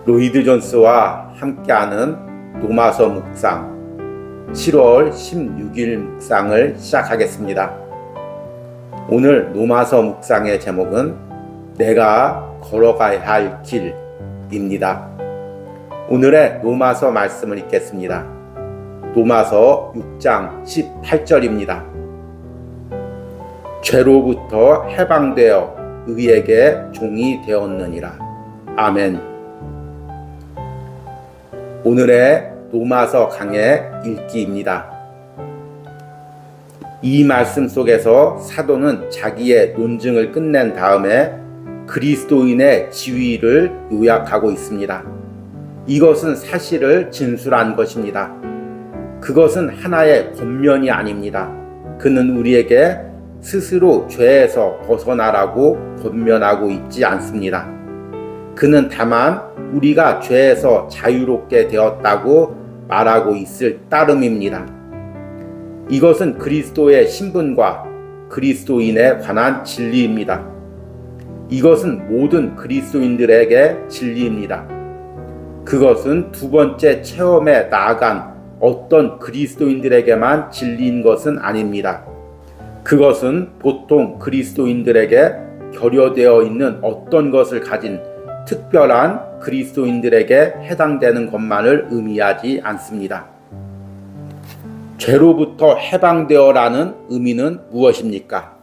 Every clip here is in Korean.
로이드 존스와 함께하는 로마서 묵상 7월 16일 묵상을 시작하겠습니다. 오늘 로마서 묵상의 제목은 내가 걸어가야 할 길입니다. 오늘의 로마서 말씀을 읽겠습니다. 로마서 6장 18절입니다. 죄로부터 해방되어 의에게 종이 되었느니라. 아멘. 오늘의 로마서 강의 읽기입니다. 이 말씀 속에서 사도는 자기의 논증을 끝낸 다음에 그리스도인의 지위를 요약하고 있습니다. 이것은 사실을 진술한 것입니다. 그것은 하나의 권면이 아닙니다. 그는 우리에게 스스로 죄에서 벗어나라고 권면하고 있지 않습니다. 그는 다만 우리가 죄에서 자유롭게 되었다고 말하고 있을 따름입니다. 이것은 그리스도의 신분과 그리스도인에 관한 진리입니다. 이것은 모든 그리스도인들에게 진리입니다. 그것은 두 번째 체험에 나아간 어떤 그리스도인들에게만 진리인 것은 아닙니다. 그것은 보통 그리스도인들에게 결여되어 있는 어떤 것을 가진 특별한 그리스도인들에게 해당되는 것만을 의미하지 않습니다. 죄로부터 해방되어라는 의미는 무엇입니까?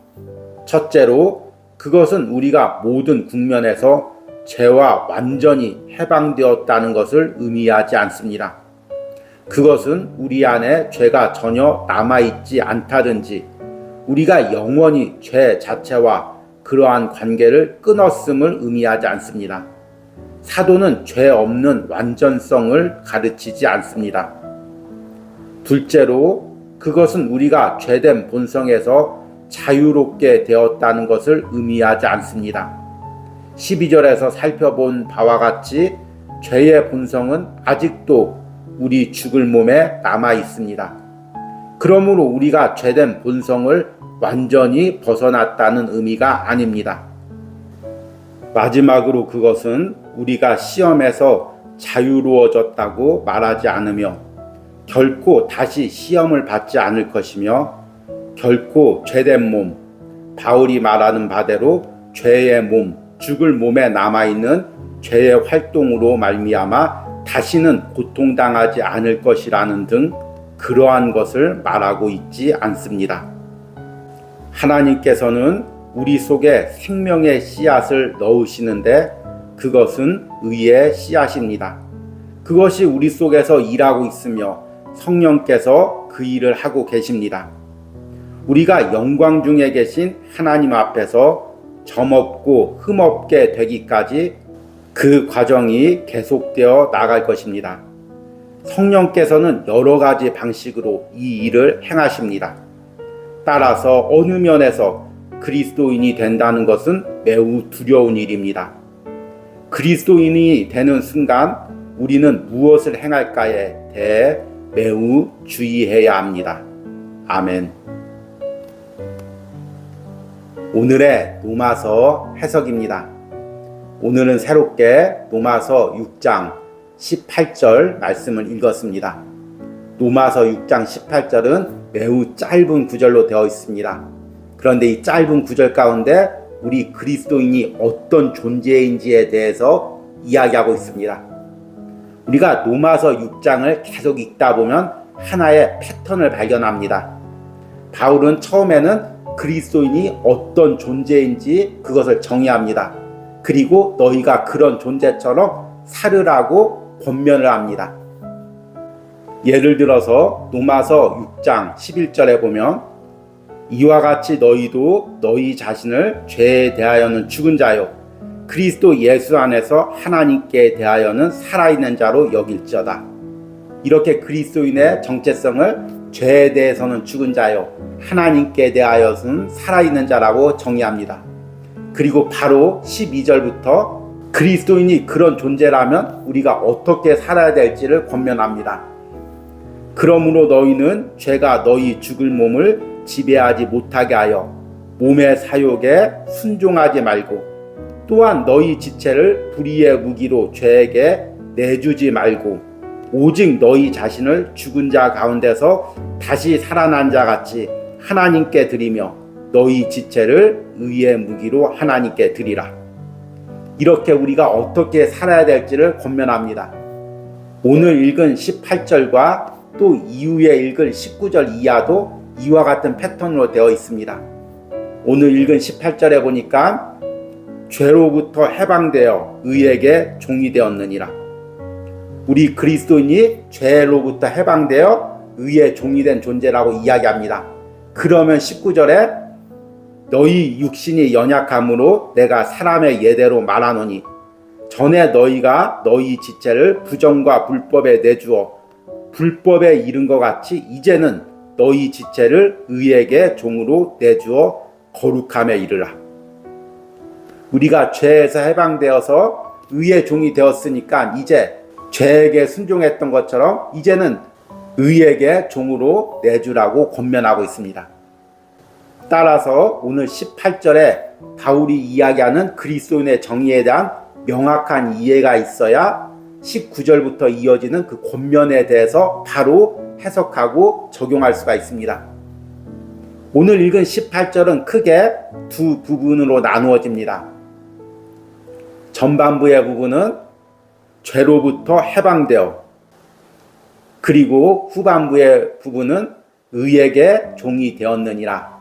첫째로, 그것은 우리가 모든 국면에서 죄와 완전히 해방되었다는 것을 의미하지 않습니다. 그것은 우리 안에 죄가 전혀 남아있지 않다든지 우리가 영원히 죄 자체와 그러한 관계를 끊었음을 의미하지 않습니다. 사도는 죄 없는 완전성을 가르치지 않습니다. 둘째로, 그것은 우리가 죄된 본성에서 자유롭게 되었다는 것을 의미하지 않습니다. 12절에서 살펴본 바와 같이 죄의 본성은 아직도 우리 죽을 몸에 남아 있습니다. 그러므로 우리가 죄된 본성을 완전히 벗어났다는 의미가 아닙니다. 마지막으로 그것은 우리가 시험에서 자유로워졌다고 말하지 않으며 결코 다시 시험을 받지 않을 것이며 결코 죄된 몸, 바울이 말하는 바대로 죄의 몸, 죽을 몸에 남아있는 죄의 활동으로 말미암아 다시는 고통당하지 않을 것이라는 등 그러한 것을 말하고 있지 않습니다. 하나님께서는 우리 속에 생명의 씨앗을 넣으시는데 그것은 의의 씨앗입니다. 그것이 우리 속에서 일하고 있으며 성령께서 그 일을 하고 계십니다. 우리가 영광 중에 계신 하나님 앞에서 점없고 흠없게 되기까지 그 과정이 계속되어 나갈 것입니다. 성령께서는 여러 가지 방식으로 이 일을 행하십니다. 따라서 어느 면에서 그리스도인이 된다는 것은 매우 두려운 일입니다. 그리스도인이 되는 순간 우리는 무엇을 행할까에 대해 매우 주의해야 합니다. 아멘. 오늘의 로마서 해석입니다. 오늘은 새롭게 로마서 6장 18절 말씀을 읽었습니다. 로마서 6장 18절은 매우 짧은 구절로 되어 있습니다. 그런데 이 짧은 구절 가운데 우리 그리스도인이 어떤 존재인지에 대해서 이야기하고 있습니다. 우리가 로마서 6장을 계속 읽다 보면 하나의 패턴을 발견합니다. 바울은 처음에는 그리스도인이 어떤 존재인지 그것을 정의합니다. 그리고 너희가 그런 존재처럼 살으라고 권면을 합니다. 예를 들어서 로마서 6장 11절에 보면 이와 같이 너희도 너희 자신을 죄에 대하여는 죽은 자요 그리스도 예수 안에서 하나님께 대하여는 살아있는 자로 여길지어다. 이렇게 그리스도인의 정체성을 죄에 대해서는 죽은 자요 하나님께 대하여는 살아있는 자라고 정의합니다. 그리고 바로 12절부터 그리스도인이 그런 존재라면 우리가 어떻게 살아야 될지를 권면합니다. 그러므로 너희는 죄가 너희 죽을 몸을 지배하지 못하게 하여 몸의 사욕에 순종하지 말고 또한 너희 지체를 불의의 무기로 죄에게 내주지 말고 오직 너희 자신을 죽은 자 가운데서 다시 살아난 자 같이 하나님께 드리며 너희 지체를 의의 무기로 하나님께 드리라. 이렇게 우리가 어떻게 살아야 될지를 권면합니다. 오늘 읽은 18절과 또 이후에 읽을 19절 이하도 이와 같은 패턴으로 되어 있습니다. 오늘 읽은 18절에 보니까 죄로부터 해방되어 의에게 종이 되었느니라. 우리 그리스도인이 죄로부터 해방되어 의의 종이 된 존재라고 이야기합니다. 그러면 19절에 너희 육신이 연약함으로 내가 사람의 예대로 말하노니 전에 너희가 너희 지체를 부정과 불법에 내주어 불법에 이른 것 같이 이제는 너희 지체를 의에게 종으로 내주어 거룩함에 이르라. 우리가 죄에서 해방되어서 의의 종이 되었으니까 이제 죄에게 순종했던 것처럼 이제는 의에게 종으로 내주라고 권면하고 있습니다. 따라서 오늘 18절에 바울이 이야기하는 그리스도인의 정의에 대한 명확한 이해가 있어야 19절부터 이어지는 그 권면에 대해서 바로 해석하고 적용할 수가 있습니다. 오늘 읽은 18절은 크게 두 부분으로 나누어집니다. 전반부의 부분은 죄로부터 해방되어, 그리고 후반부의 부분은 의에게 종이 되었느니라,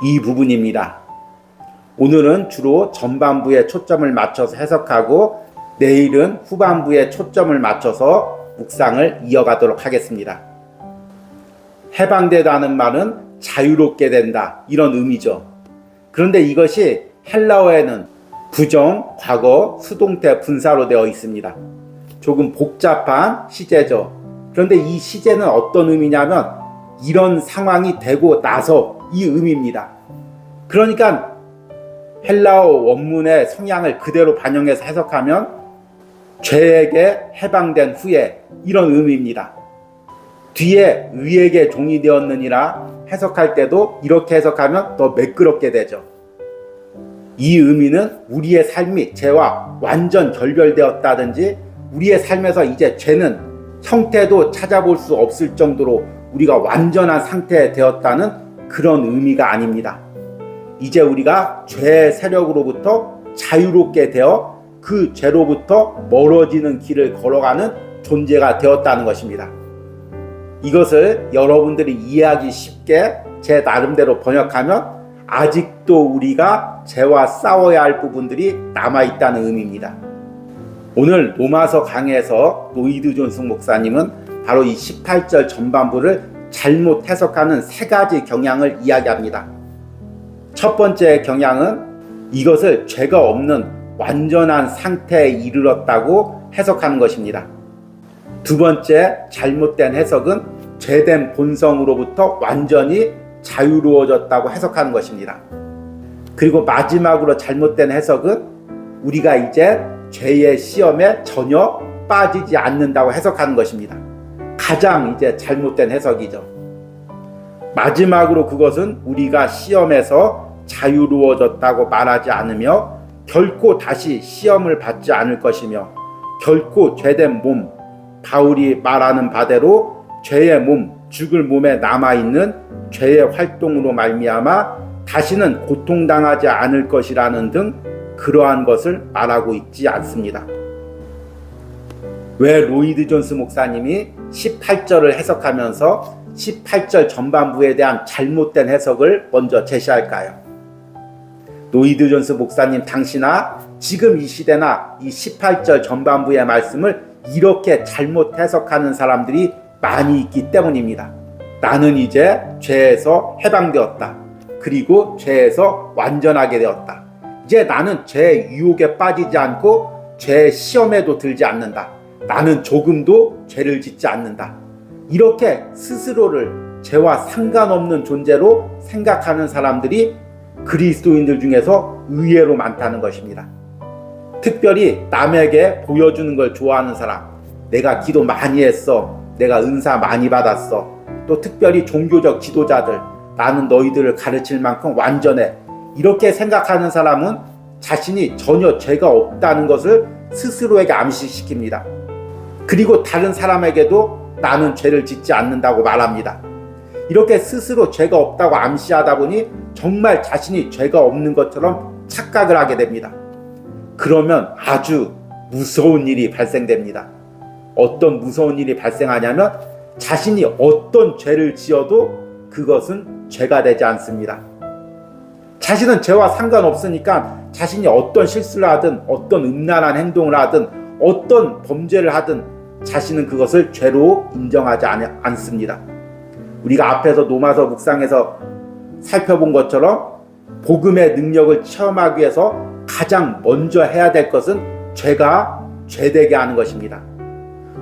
이 부분입니다. 오늘은 주로 전반부에 초점을 맞춰서 해석하고 내일은 후반부에 초점을 맞춰서 묵상을 이어가도록 하겠습니다. 해방되다는 말은 자유롭게 된다, 이런 의미죠. 그런데 이것이 헬라어에는 부정, 과거, 수동태 분사로 되어 있습니다. 조금 복잡한 시제죠. 그런데 이 시제는 어떤 의미냐면 이런 상황이 되고 나서 이 의미입니다. 그러니까 헬라어 원문의 성향을 그대로 반영해서 해석하면 죄에게 해방된 후에, 이런 의미입니다. 뒤에 의에게 종이 되었느니라 해석할 때도 이렇게 해석하면 더 매끄럽게 되죠. 이 의미는 우리의 삶이 죄와 완전 결별되었다든지 우리의 삶에서 이제 죄는 형태도 찾아볼 수 없을 정도로 우리가 완전한 상태에 되었다는 그런 의미가 아닙니다. 이제 우리가 죄의 세력으로부터 자유롭게 되어 그 죄로부터 멀어지는 길을 걸어가는 존재가 되었다는 것입니다. 이것을 여러분들이 이해하기 쉽게 제 나름대로 번역하면 아직도 우리가 죄와 싸워야 할 부분들이 남아있다는 의미입니다. 오늘 로마서 강해에서 로이드 존스 목사님은 바로 이 18절 전반부를 잘못 해석하는 세 가지 경향을 이야기합니다. 첫 번째 경향은 이것을 죄가 없는 완전한 상태에 이르렀다고 해석하는 것입니다. 두 번째 잘못된 해석은 죄된 본성으로부터 완전히 자유로워졌다고 해석하는 것입니다. 그리고 마지막으로 잘못된 해석은 우리가 이제 죄의 시험에 전혀 빠지지 않는다고 해석하는 것입니다. 가장 이제 잘못된 해석이죠. 마지막으로 그것은 우리가 시험에서 자유로워졌다고 말하지 않으며 결코 다시 시험을 받지 않을 것이며 결코 죄된 몸, 바울이 말하는 바대로 죄의 몸, 죽을 몸에 남아있는 죄의 활동으로 말미암아 다시는 고통당하지 않을 것이라는 등 그러한 것을 말하고 있지 않습니다. 왜 로이드 존스 목사님이 18절을 해석하면서 18절 전반부에 대한 잘못된 해석을 먼저 제시할까요? 로이드 존스 목사님 당시나 지금 이 시대나 이 18절 전반부의 말씀을 이렇게 잘못 해석하는 사람들이 많이 있기 때문입니다. 나는 이제 죄에서 해방되었다. 그리고 죄에서 완전하게 되었다. 이제 나는 죄의 유혹에 빠지지 않고 죄의 시험에도 들지 않는다. 나는 조금도 죄를 짓지 않는다. 이렇게 스스로를 죄와 상관없는 존재로 생각하는 사람들이 그리스도인들 중에서 의외로 많다는 것입니다. 특별히 남에게 보여주는 걸 좋아하는 사람, 내가 기도 많이 했어, 내가 은사 많이 받았어, 또 특별히 종교적 지도자들, 나는 너희들을 가르칠 만큼 완전해, 이렇게 생각하는 사람은 자신이 전혀 죄가 없다는 것을 스스로에게 암시시킵니다. 그리고 다른 사람에게도 나는 죄를 짓지 않는다고 말합니다. 이렇게 스스로 죄가 없다고 암시하다 보니 정말 자신이 죄가 없는 것처럼 착각을 하게 됩니다. 그러면 아주 무서운 일이 발생됩니다. 어떤 무서운 일이 발생하냐면 자신이 어떤 죄를 지어도 그것은 죄가 되지 않습니다. 자신은 죄와 상관없으니까 자신이 어떤 실수를 하든 어떤 음란한 행동을 하든 어떤 범죄를 하든 자신은 그것을 죄로 인정하지 않습니다. 우리가 앞에서 노마서 묵상에서 살펴본 것처럼 복음의 능력을 체험하기 위해서 가장 먼저 해야 될 것은 죄가 죄되게 하는 것입니다.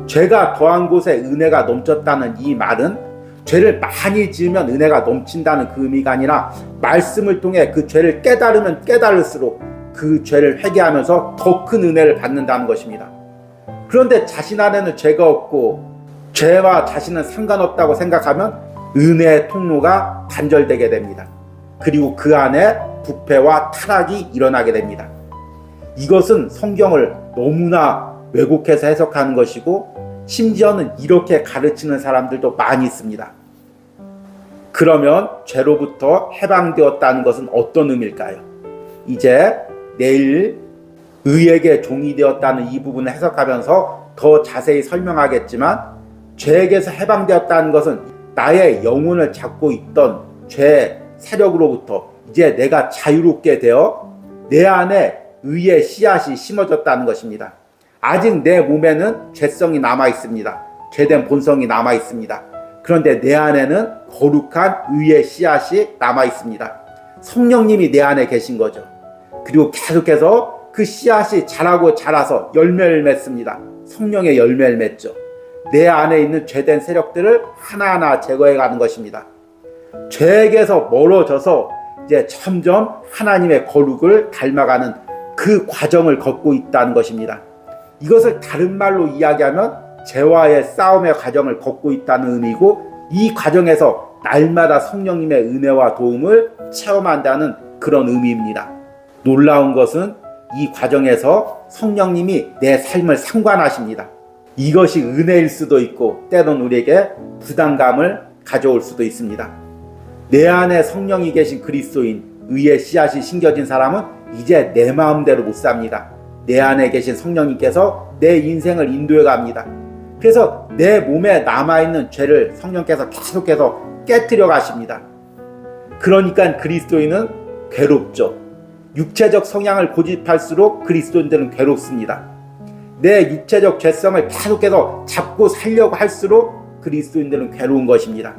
죄가 더한 곳에 은혜가 넘쳤다는 이 말은 죄를 많이 지으면 은혜가 넘친다는 그 의미가 아니라 말씀을 통해 그 죄를 깨달으면 깨달을수록 그 죄를 회개하면서 더 큰 은혜를 받는다는 것입니다. 그런데 자신 안에는 죄가 없고 죄와 자신은 상관없다고 생각하면 은혜의 통로가 단절되게 됩니다. 그리고 그 안에 부패와 타락이 일어나게 됩니다. 이것은 성경을 너무나 왜곡해서 해석하는 것이고 심지어는 이렇게 가르치는 사람들도 많이 있습니다. 그러면 죄로부터 해방되었다는 것은 어떤 의미일까요? 이제 내일 의에게 종이 되었다는 이 부분을 해석하면서 더 자세히 설명하겠지만 죄에게서 해방되었다는 것은 나의 영혼을 잡고 있던 죄 세력으로부터 이제 내가 자유롭게 되어 내 안에 의의 씨앗이 심어졌다는 것입니다. 아직 내 몸에는 죄성이 남아 있습니다. 죄된 본성이 남아 있습니다. 그런데 내 안에는 거룩한 의의 씨앗이 남아 있습니다. 성령님이 내 안에 계신 거죠. 그리고 계속해서 그 씨앗이 자라고 자라서 열매를 맺습니다. 성령의 열매를 맺죠. 내 안에 있는 죄된 세력들을 하나하나 제거해 가는 것입니다. 죄에게서 멀어져서 이제 점점 하나님의 거룩을 닮아가는 그 과정을 걷고 있다는 것입니다. 이것을 다른 말로 이야기하면 죄와의 싸움의 과정을 걷고 있다는 의미고 이 과정에서 날마다 성령님의 은혜와 도움을 체험한다는 그런 의미입니다. 놀라운 것은 이 과정에서 성령님이 내 삶을 상관하십니다. 이것이 은혜일 수도 있고 때론 우리에게 부담감을 가져올 수도 있습니다. 내 안에 성령이 계신 그리스도인 의의 씨앗이 심겨진 사람은 이제 내 마음대로 못 삽니다. 내 안에 계신 성령님께서 내 인생을 인도해 갑니다. 그래서 내 몸에 남아있는 죄를 성령께서 계속해서 깨트려 가십니다. 그러니까 그리스도인은 괴롭죠. 육체적 성향을 고집할수록 그리스도인들은 괴롭습니다. 내 육체적 죄성을 계속해서 잡고 살려고 할수록 그리스도인들은 괴로운 것입니다.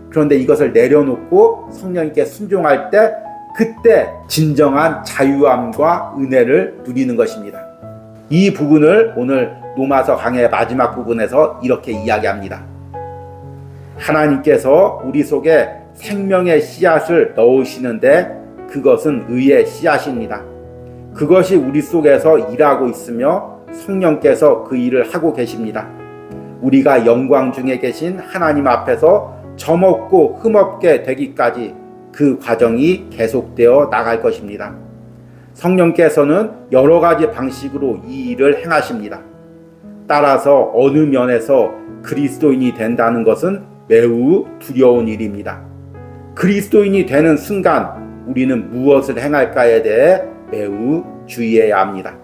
그런데 이것을 내려놓고 성령님께 순종할 때 그때 진정한 자유함과 은혜를 누리는 것입니다. 이 부분을 오늘 로마서 강의 마지막 부분에서 이렇게 이야기합니다. 하나님께서 우리 속에 생명의 씨앗을 넣으시는데 그것은 의의 씨앗입니다. 그것이 우리 속에서 일하고 있으며 성령께서 그 일을 하고 계십니다. 우리가 영광 중에 계신 하나님 앞에서 점없고 흠없게 되기까지 그 과정이 계속되어 나갈 것입니다. 성령께서는 여러 가지 방식으로 이 일을 행하십니다. 따라서 어느 면에서 그리스도인이 된다는 것은 매우 두려운 일입니다. 그리스도인이 되는 순간 우리는 무엇을 행할까에 대해 매우 주의해야 합니다.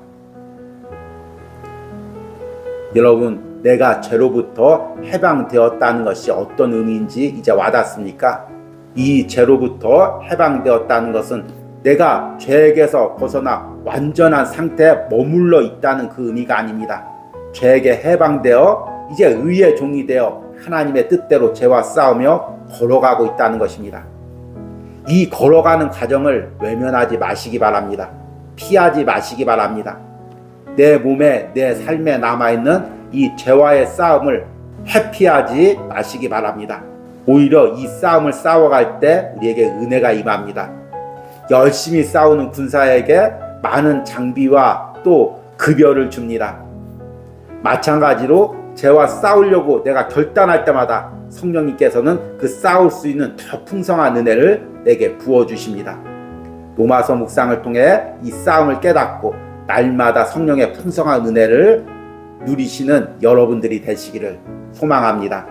여러분, 내가 죄로부터 해방되었다는 것이 어떤 의미인지 이제 와닿습니까? 이 죄로부터 해방되었다는 것은 내가 죄에게서 벗어나 완전한 상태에 머물러 있다는 그 의미가 아닙니다. 죄에게 해방되어 이제 의의 종이 되어 하나님의 뜻대로 죄와 싸우며 걸어가고 있다는 것입니다. 이 걸어가는 과정을 외면하지 마시기 바랍니다. 피하지 마시기 바랍니다. 내 몸에 내 삶에 남아있는 이 죄와의 싸움을 회피하지 마시기 바랍니다. 오히려 이 싸움을 싸워갈 때 우리에게 은혜가 임합니다. 열심히 싸우는 군사에게 많은 장비와 또 급여를 줍니다. 마찬가지로 죄와 싸우려고 내가 결단할 때마다 성령님께서는 그 싸울 수 있는 더 풍성한 은혜를 내게 부어주십니다. 로마서 묵상을 통해 이 싸움을 깨닫고 날마다 성령의 풍성한 은혜를 누리시는 여러분들이 되시기를 소망합니다.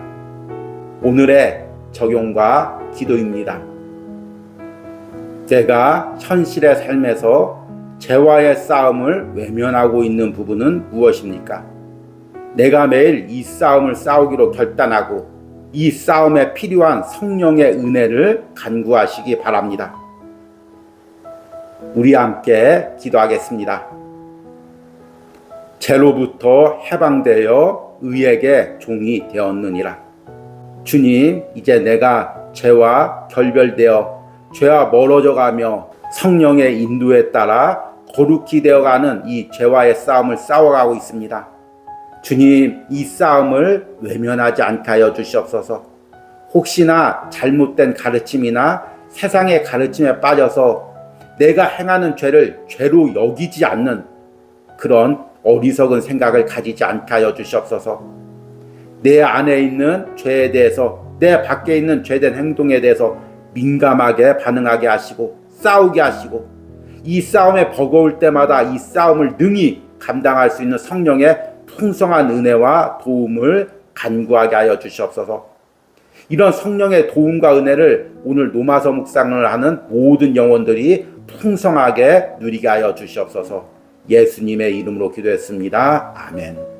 오늘의 적용과 기도입니다. 내가 현실의 삶에서 죄와의 싸움을 외면하고 있는 부분은 무엇입니까? 내가 매일 이 싸움을 싸우기로 결단하고 이 싸움에 필요한 성령의 은혜를 간구하시기 바랍니다. 우리 함께 기도하겠습니다. 죄로부터 해방되어 의에게 종이 되었느니라. 주님, 이제 내가 죄와 결별되어 죄와 멀어져 가며 성령의 인도에 따라 거룩히 되어가는 이 죄와의 싸움을 싸워가고 있습니다. 주님, 이 싸움을 외면하지 않게 하여 주시옵소서. 혹시나 잘못된 가르침이나 세상의 가르침에 빠져서 내가 행하는 죄를 죄로 여기지 않는 그런 어리석은 생각을 가지지 않게 하여 주시옵소서. 내 안에 있는 죄에 대해서, 내 밖에 있는 죄된 행동에 대해서 민감하게 반응하게 하시고 싸우게 하시고, 이 싸움에 버거울 때마다 이 싸움을 능히 감당할 수 있는 성령의 풍성한 은혜와 도움을 간구하게 하여 주시옵소서. 이런 성령의 도움과 은혜를 오늘 노마서 묵상을 하는 모든 영혼들이 풍성하게 누리게 하여 주시옵소서. 예수님의 이름으로 기도했습니다. 아멘.